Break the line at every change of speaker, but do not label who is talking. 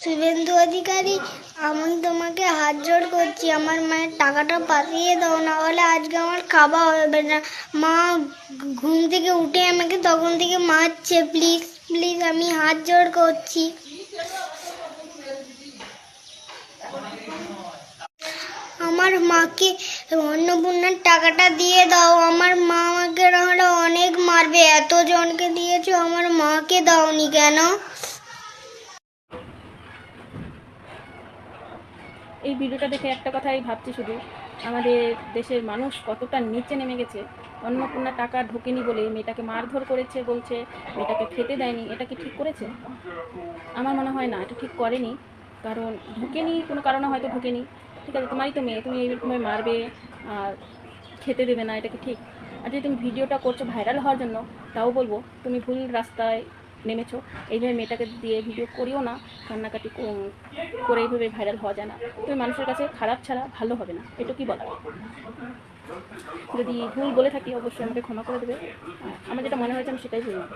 শুভেন্দু অধিকারী, আমি তোমাকে হাত জোড় করছি, আমার মায়ের টাকাটা পাঠিয়ে দাও, না হলে আজকে আমার খাওয়া হবে না। মা ঘুম থেকে উঠে আমাকে তখন থেকে মারছে। প্লিজ প্লিজ, আমি হাত জোড় করছি। আমার মাকে অন্নপূর্ণার টাকাটা দিয়ে দাও। আমার মা আমাকে নাহলে অনেক মারবে। এত জনকে দিয়েছো, আমার মাকে দাওনি কেন?
এই ভিডিওটা দেখে একটা কথাই ভাবছি, শুধু আমাদের দেশের মানুষ কতটা নিচে নেমে গেছে। অন্নপূর্ণা টাকা ঢোকেনি বলে মেয়েটাকে মারধর করেছে, বলছে মেয়েটাকে খেতে দেয়নি। এটা কি ঠিক করেছে? আমার মনে হয় না, এটা ঠিক করেনি। কারণ ঢোকেনি, কোনো কারণে হয়তো ঢোকেনি। ঠিক আছে, তোমারই তো মেয়ে, তুমি এইরকমভাবে মারবে আর খেতে দেবে না, এটা কি ঠিক? আর যদি তুমি ভিডিওটা করছো ভাইরাল হওয়ার জন্য, তাও বলবো তুমি ভুল রাস্তায় নেমেছো। এইভাবে মেয়েটাকে দিয়ে ভিডিও করিও না। কান্নাকাটি করে এইভাবে ভাইরাল হওয়া যায় না। তুমি মানুষের কাছে খারাপ ছাড়া ভালো হবে না, এটা কি বলার। যদি ভুল বলে থাকি অবশ্যই আমাকে ক্ষমা করে দেবে। আমার যেটা মনে হয়েছে আমি সেটাই বললাম।